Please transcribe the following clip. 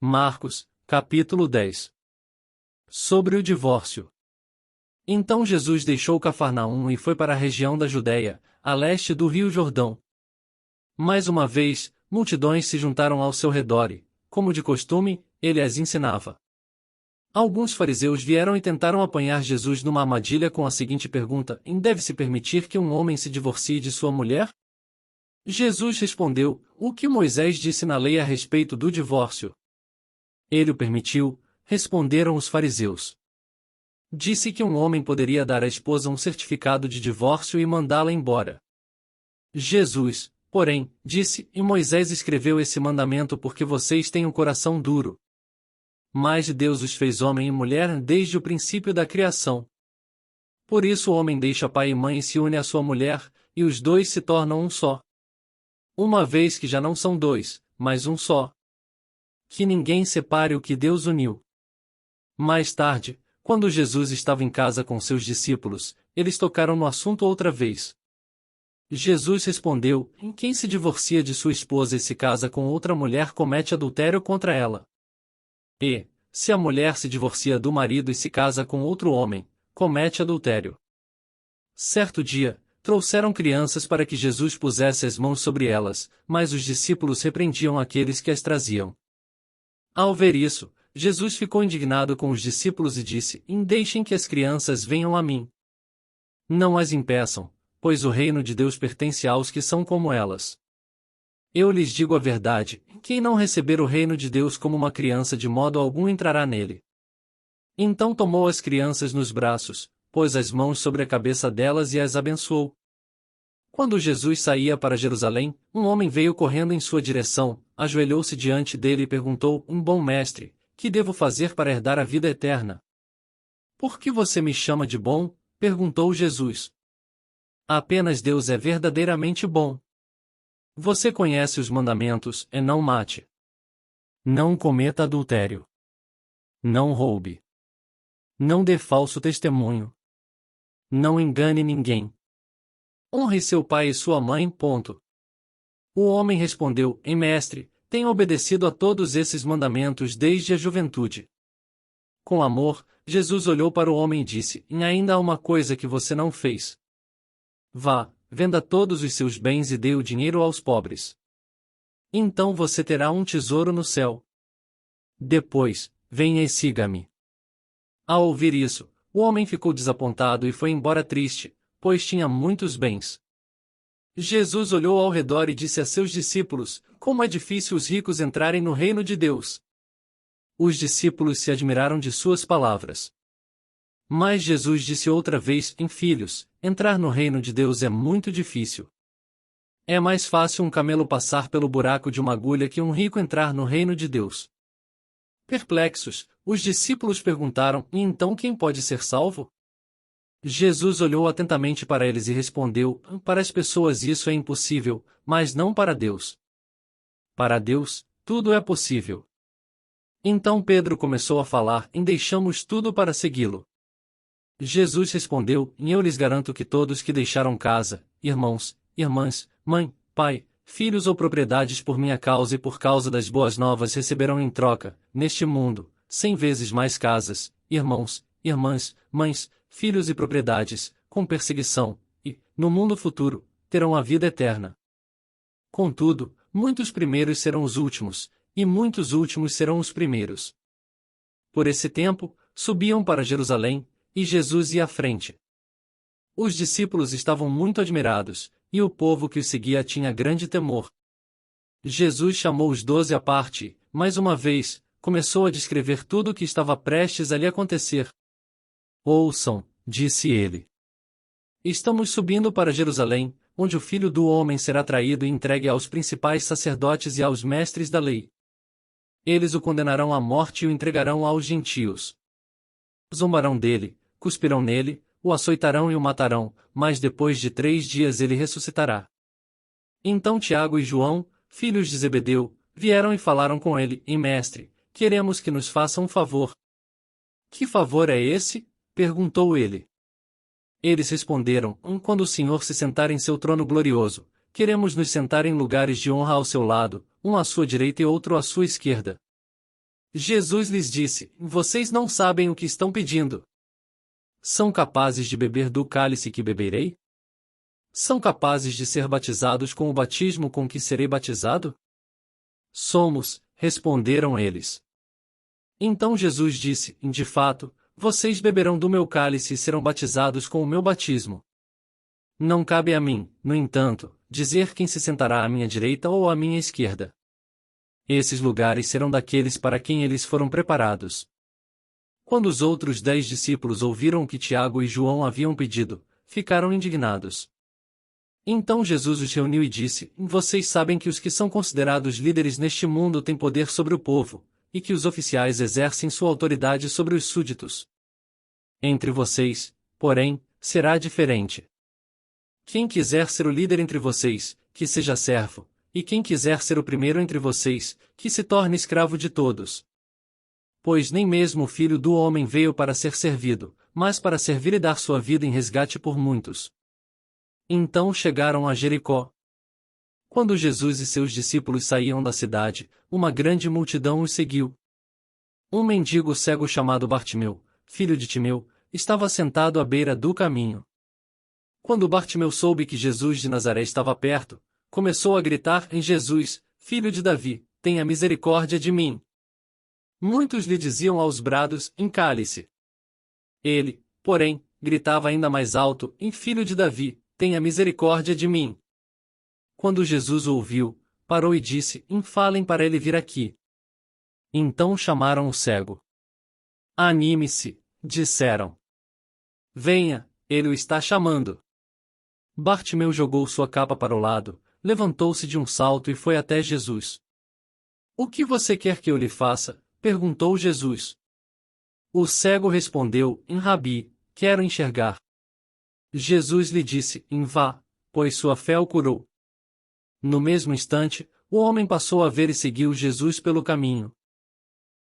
Marcos, capítulo 10. Sobre o divórcio. Então Jesus deixou Cafarnaum e foi para a região da Judéia, a leste do rio Jordão. Mais uma vez, multidões se juntaram ao seu redor e, como de costume, ele as ensinava. Alguns fariseus vieram e tentaram apanhar Jesus numa armadilha com a seguinte pergunta: deve-se permitir que um homem se divorcie de sua mulher? Jesus respondeu: o que Moisés disse na lei a respeito do divórcio? Ele o permitiu, responderam os fariseus. Disse que um homem poderia dar à esposa um certificado de divórcio e mandá-la embora. Jesus, porém, disse: e Moisés escreveu esse mandamento porque vocês têm um coração duro. Mas Deus os fez homem e mulher desde o princípio da criação. Por isso o homem deixa pai e mãe e se une à sua mulher, e os dois se tornam um só. Uma vez que já não são dois, mas um só. Que ninguém separe o que Deus uniu. Mais tarde, quando Jesus estava em casa com seus discípulos, eles tocaram no assunto outra vez. Jesus respondeu: quem se divorcia de sua esposa e se casa com outra mulher comete adultério contra ela. E, se a mulher se divorcia do marido e se casa com outro homem, comete adultério. Certo dia, trouxeram crianças para que Jesus pusesse as mãos sobre elas, mas os discípulos repreendiam aqueles que as traziam. Ao ver isso, Jesus ficou indignado com os discípulos e disse: deixem que as crianças venham a mim. Não as impeçam, pois o reino de Deus pertence aos que são como elas. Eu lhes digo a verdade: quem não receber o reino de Deus como uma criança de modo algum entrará nele. Então tomou as crianças nos braços, pôs as mãos sobre a cabeça delas e as abençoou. Quando Jesus saía para Jerusalém, um homem veio correndo em sua direção, ajoelhou-se diante dele e perguntou: bom mestre, que devo fazer para herdar a vida eterna? Por que você me chama de bom? Perguntou Jesus. Apenas Deus é verdadeiramente bom. Você conhece os mandamentos: não mate. Não cometa adultério. Não roube. Não dê falso testemunho. Não engane ninguém. Honre seu pai e sua mãe. O homem respondeu: mestre, tenho obedecido a todos esses mandamentos desde a juventude. Com amor, Jesus olhou para o homem e disse: ainda há uma coisa que você não fez. Vá, venda todos os seus bens e dê o dinheiro aos pobres. Então você terá um tesouro no céu. Depois, venha e siga-me. Ao ouvir isso, o homem ficou desapontado e foi embora triste, pois tinha muitos bens. Jesus olhou ao redor e disse a seus discípulos: como é difícil os ricos entrarem no reino de Deus. Os discípulos se admiraram de suas palavras. Mas Jesus disse outra vez: filhos, entrar no reino de Deus é muito difícil. É mais fácil um camelo passar pelo buraco de uma agulha que um rico entrar no reino de Deus. Perplexos, os discípulos perguntaram: e então quem pode ser salvo? Jesus olhou atentamente para eles e respondeu: para as pessoas isso é impossível, mas não para Deus. Para Deus, tudo é possível. Então Pedro começou a falar: deixamos tudo para segui-lo. Jesus respondeu: eu lhes garanto que todos que deixaram casa, irmãos, irmãs, mãe, pai, filhos ou propriedades por minha causa e por causa das boas novas receberão em troca, neste mundo, 100 vezes mais casas, irmãos, irmãs, mães, filhos e propriedades, com perseguição, e, no mundo futuro, terão a vida eterna. Contudo, muitos primeiros serão os últimos, e muitos últimos serão os primeiros. Por esse tempo, subiam para Jerusalém, e Jesus ia à frente. Os discípulos estavam muito admirados, e o povo que o seguia tinha grande temor. Jesus chamou os 12 à parte e, mais uma vez, começou a descrever tudo o que estava prestes a lhe acontecer. Ouçam, disse ele. Estamos subindo para Jerusalém, onde o Filho do Homem será traído e entregue aos principais sacerdotes e aos mestres da lei. Eles o condenarão à morte e o entregarão aos gentios. Zombarão dele, cuspirão nele, o açoitarão e o matarão, mas depois de 3 dias ele ressuscitará. Então Tiago e João, filhos de Zebedeu, vieram e falaram com ele: mestre, queremos que nos faça um favor. Que favor é esse? Perguntou ele. Eles responderam: quando o Senhor se sentar em seu trono glorioso, queremos nos sentar em lugares de honra ao seu lado, um à sua direita e outro à sua esquerda. Jesus lhes disse: Vocês não sabem o que estão pedindo. São capazes de beber do cálice que beberei? São capazes de ser batizados com o batismo com que serei batizado? Somos, responderam eles. Então Jesus disse: De fato, vocês beberão do meu cálice e serão batizados com o meu batismo. Não cabe a mim, no entanto, dizer quem se sentará à minha direita ou à minha esquerda. Esses lugares serão daqueles para quem eles foram preparados. Quando os outros 10 discípulos ouviram o que Tiago e João haviam pedido, ficaram indignados. Então Jesus os reuniu e disse: Vocês sabem que os que são considerados líderes neste mundo têm poder sobre o povo, e que os oficiais exercem sua autoridade sobre os súditos. Entre vocês, porém, será diferente. Quem quiser ser o líder entre vocês, que seja servo, e quem quiser ser o primeiro entre vocês, que se torne escravo de todos. Pois nem mesmo o Filho do Homem veio para ser servido, mas para servir e dar sua vida em resgate por muitos. Então chegaram a Jericó. Quando Jesus e seus discípulos saíam da cidade, uma grande multidão os seguiu. Um mendigo cego chamado Bartimeu, filho de Timeu, estava sentado à beira do caminho. Quando Bartimeu soube que Jesus de Nazaré estava perto, começou a gritar: Jesus, filho de Davi, tenha misericórdia de mim. Muitos lhe diziam aos brados: Encale-se. Ele, porém, gritava ainda mais alto: Filho de Davi, tenha misericórdia de mim. Quando Jesus o ouviu, parou e disse: Falem para ele vir aqui. Então chamaram o cego. Anime-se, disseram. Venha, ele o está chamando. Bartimeu jogou sua capa para o lado, levantou-se de um salto e foi até Jesus. O que você quer que eu lhe faça? Perguntou Jesus. O cego respondeu: Rabi, quero enxergar. Jesus lhe disse: Vá, pois sua fé o curou. No mesmo instante, o homem passou a ver e seguiu Jesus pelo caminho.